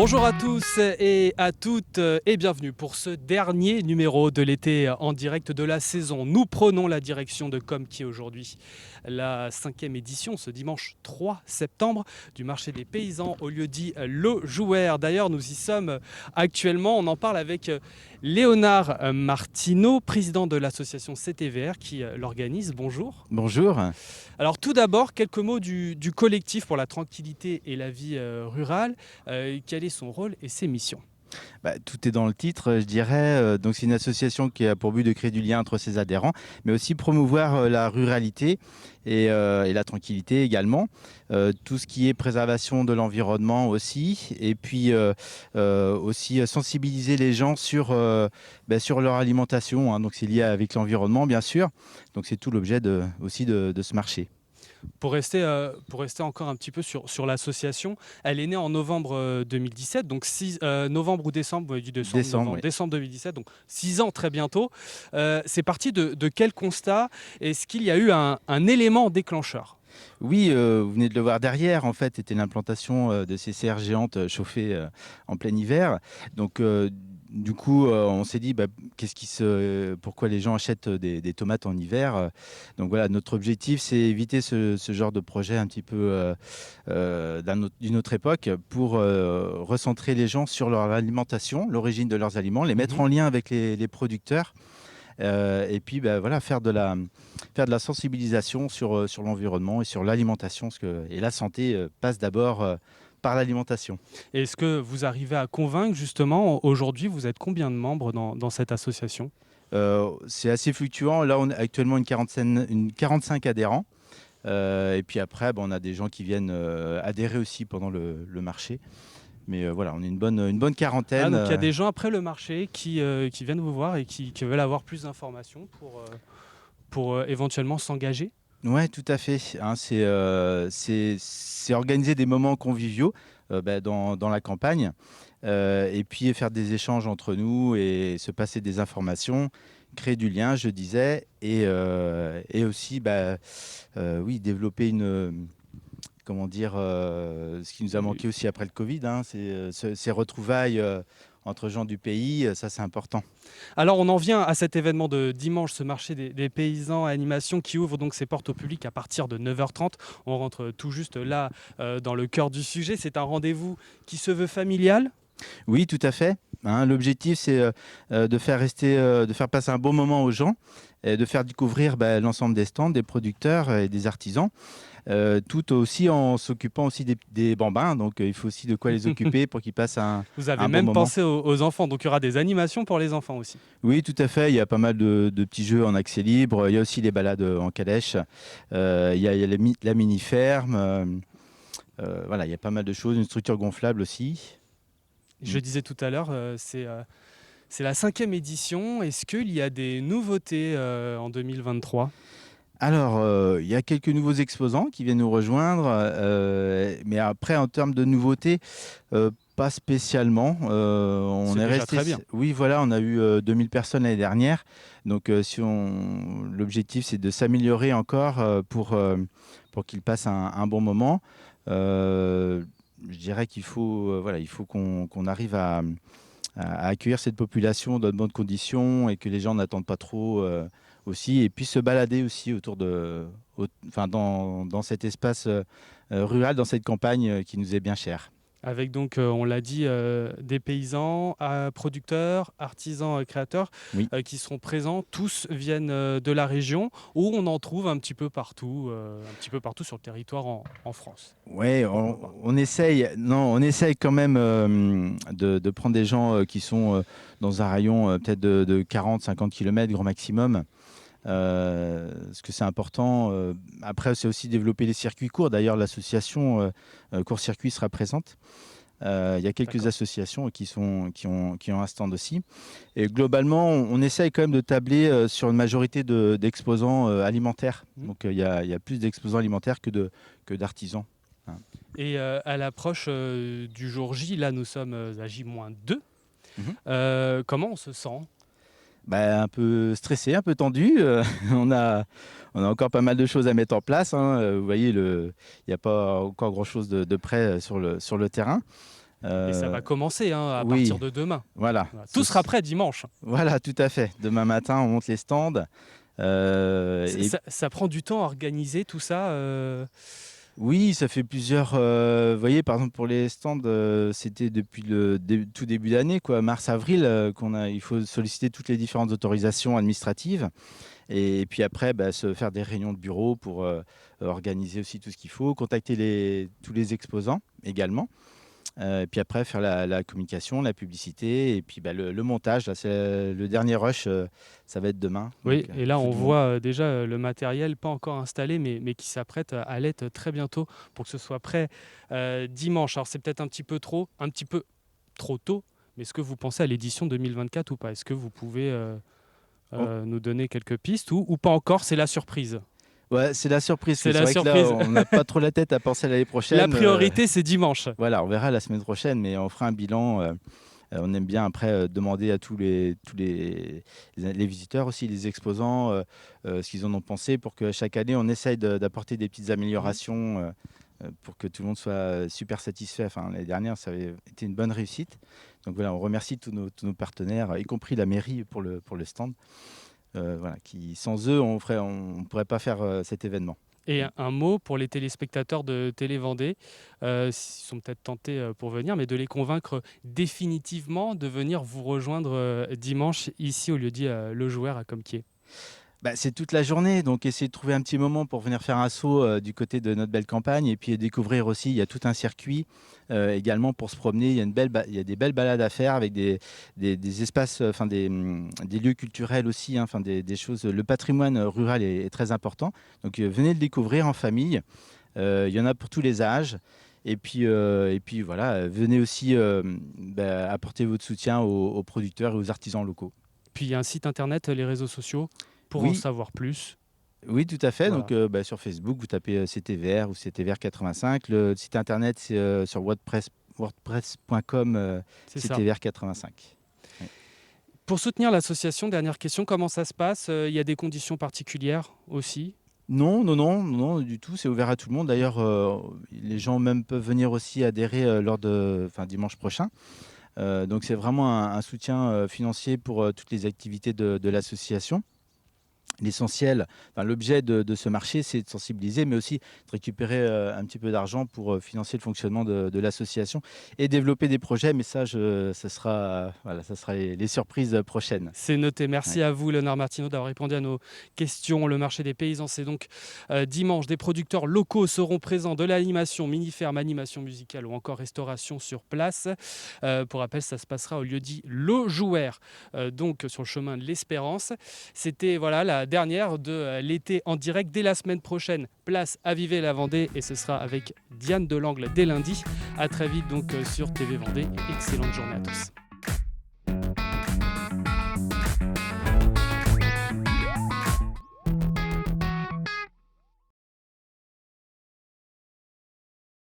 Bonjour à tous et à toutes et bienvenue pour ce dernier numéro de l'été en direct de la saison. Nous prenons la direction de Com qui est aujourd'hui la 5e édition ce dimanche 3 septembre du marché des paysans au lieu dit Le Jouer. D'ailleurs nous y sommes actuellement, on en parle avec Léonard Martineau, président de l'association CTVR qui l'organise. Bonjour. Bonjour. Alors tout d'abord, quelques mots du collectif pour la tranquillité et la vie rurale. Quel est son rôle et ses missions ? Tout est dans le titre, je dirais. Donc, c'est une association qui a pour but de créer du lien entre ses adhérents, mais aussi promouvoir la ruralité et la tranquillité également. Tout ce qui est préservation de l'environnement aussi. Et puis aussi sensibiliser les gens sur leur alimentation. Donc, c'est lié avec l'environnement, bien sûr. Donc, c'est tout l'objet aussi de ce marché. Pour rester encore un petit peu sur l'association, elle est née en novembre 2017, donc novembre ou décembre, vous avez dit Décembre, oui. décembre 2017, donc 6 ans très bientôt. C'est parti de quel constat ? Est-ce qu'il y a eu un élément déclencheur ? Oui, vous venez de le voir derrière, en fait, c'était l'implantation de ces serres géantes chauffées en plein hiver. Donc, du coup, on s'est dit, pourquoi les gens achètent des tomates en hiver. Donc voilà, notre objectif, c'est éviter ce genre de projet un petit peu d'une autre époque pour recentrer les gens sur leur alimentation, l'origine de leurs aliments, les mettre en lien avec les producteurs. Et puis faire de la sensibilisation sur l'environnement et sur l'alimentation. Et la santé passe d'abord par l'alimentation. Est-ce que vous arrivez à convaincre justement, aujourd'hui, vous êtes combien de membres dans cette association ? C'est assez fluctuant. Là, on a actuellement une 45 adhérents. Et puis après, on a des gens qui viennent adhérer aussi pendant le marché. Mais voilà, on est une bonne quarantaine. Donc il y a des gens après le marché qui viennent vous voir et qui veulent avoir plus d'informations pour éventuellement s'engager. Oui, tout à fait. C'est organiser des moments conviviaux dans la campagne et puis faire des échanges entre nous et se passer des informations, créer du lien, je disais, et aussi développer ce qui nous a manqué aussi après le Covid, c'est ces retrouvailles entre gens du pays, ça c'est important. Alors on en vient à cet événement de dimanche, ce marché des paysans à animation qui ouvre donc ses portes au public à partir de 9h30. On rentre tout juste là dans le cœur du sujet. C'est un rendez-vous qui se veut familial. Oui, tout à fait. L'objectif, c'est de faire passer un bon moment aux gens, et de faire découvrir l'ensemble des stands, des producteurs et des artisans. Tout aussi en s'occupant aussi des bambins, donc il faut aussi de quoi les occuper pour qu'ils passent Vous avez un bon même moment. pensé aux enfants, donc il y aura des animations pour les enfants aussi. Oui, tout à fait, il y a pas mal de petits jeux en accès libre, il y a aussi les balades en calèche, il y a la mini-ferme, voilà, il y a pas mal de choses, une structure gonflable aussi. Je disais tout à l'heure, c'est la 5e édition. Est-ce qu'il y a des nouveautés en 2023 ? Alors, il y a quelques nouveaux exposants qui viennent nous rejoindre, mais après, en termes de nouveautés, pas spécialement. On C'est est déjà resté. très bien. Oui, voilà, on a eu 2000 personnes l'année dernière. Donc, l'objectif, c'est de s'améliorer encore pour qu'ils passent un bon moment. Je dirais qu'il faut, il faut qu'on arrive à accueillir cette population dans de bonnes conditions et que les gens n'attendent pas trop aussi, et puis se balader aussi dans cet espace rural, dans cette campagne qui nous est bien chère. Avec donc, on l'a dit, des paysans, producteurs, artisans, créateurs Oui. qui seront présents. Tous viennent de la région où on en trouve un petit peu partout sur le territoire en France. Oui, on essaye quand même de prendre des gens qui sont dans un rayon peut-être de 40-50 km grand maximum. Parce que c'est important. Après, c'est aussi développer les circuits courts. D'ailleurs, l'association Court-Circuit sera présente. Il y a quelques associations qui ont un stand aussi. Et globalement, on essaye quand même de tabler sur une majorité d'exposants alimentaires. Donc, il y a plus d'exposants alimentaires que d'artisans. Et à l'approche du jour J, là nous sommes à J-2. Comment on se sent ? Un peu stressé, un peu tendu. On a encore pas mal de choses à mettre en place. Vous voyez, il n'y a pas encore grand-chose de prêt sur le terrain. Et ça va commencer à Oui, partir de demain. voilà. Voilà. Tout sera prêt dimanche. Voilà, tout à fait. Demain matin, on monte les stands. Et Ça prend du temps à organiser tout ça. oui, ça fait plusieurs. Vous voyez, par exemple, pour les stands, c'était depuis le tout début d'année, quoi, mars-avril, il faut solliciter toutes les différentes autorisations administratives. Et puis après, bah, se faire des réunions de bureau pour organiser aussi tout ce qu'il faut, contacter tous les exposants également. Et puis après, faire la communication, la publicité, et puis bah, le montage. Là, c'est le dernier rush, ça va être demain. Oui, Donc, et il là faut on du monde. voit déjà le matériel pas encore installé, mais qui s'apprête à l'être très bientôt pour que ce soit prêt dimanche. Alors c'est peut-être un petit peu trop tôt, mais est-ce que vous pensez à l'édition 2024 ou pas? Est-ce que vous pouvez nous donner quelques pistes ou pas encore? C'est la surprise. Ouais, c'est la surprise. C'est C'est la vrai que là, surprise. on n'a pas trop la tête à penser à l'année La prochaine. priorité, c'est dimanche. Voilà, on verra la semaine prochaine, mais on fera un bilan. On aime bien après demander à les visiteurs aussi, les exposants, ce qu'ils en ont pensé pour que chaque année, on essaye d'apporter des petites Mhm. améliorations pour que tout le monde soit super satisfait. Enfin, l'année dernière, ça avait été une bonne réussite. Donc voilà, on remercie tous nos partenaires, y compris la mairie pour le stand. Voilà, sans eux, on ne pourrait pas faire cet événement. Et un mot pour les téléspectateurs de Télé Vendée, ils sont peut-être tentés pour venir, mais de les convaincre définitivement de venir vous rejoindre dimanche ici au lieu-dit Le Joueur à Compiègne. Bah, c'est toute la journée, donc essayer de trouver un petit moment pour venir faire un saut du côté de notre belle campagne et puis découvrir aussi, il y a tout un circuit également pour se promener. Il y a des belles balades à faire avec des espaces, enfin des lieux culturels aussi, hein, enfin des choses. Le patrimoine rural est très important, donc venez le découvrir en famille. Il y en a pour tous les âges. Et puis voilà, venez aussi apporter votre soutien aux producteurs et aux artisans locaux. Puis il y a un site internet, les réseaux sociaux, pour en Oui, savoir plus. oui, tout à fait. Donc, Voilà, sur Facebook, vous tapez CTVR ou CTVR 85. Le site internet, c'est sur wordpress.com, c'est ça. CTVR 85. Oui. Pour soutenir l'association, dernière question, comment ça se passe? Il y a des conditions particulières aussi? Non, non, non, non, du tout. C'est ouvert à tout le monde. D'ailleurs, les gens même peuvent venir aussi adhérer dimanche prochain. Donc, c'est vraiment un soutien financier pour toutes les activités de l'association. L'essentiel, enfin, l'objet de ce marché, c'est de sensibiliser, mais aussi de récupérer un petit peu d'argent pour financer le fonctionnement de l'association et développer des projets. Mais ça sera, voilà, ça sera les surprises prochaines. C'est noté. Ouais. Merci à vous, Léonard Martineau, d'avoir répondu à nos questions. Le marché des paysans, c'est donc dimanche. Des producteurs locaux seront présents, de l'animation, mini-ferme, animation musicale ou encore restauration sur place. Pour rappel, ça se passera au lieu-dit Le Joueur, donc sur le chemin de l'Espérance. C'était voilà la dernière de l'été en direct. Dès la semaine prochaine, place à Viver-la-Vendée et ce sera avec Diane Delangle dès lundi. À très vite donc sur TV Vendée. Excellente journée à tous.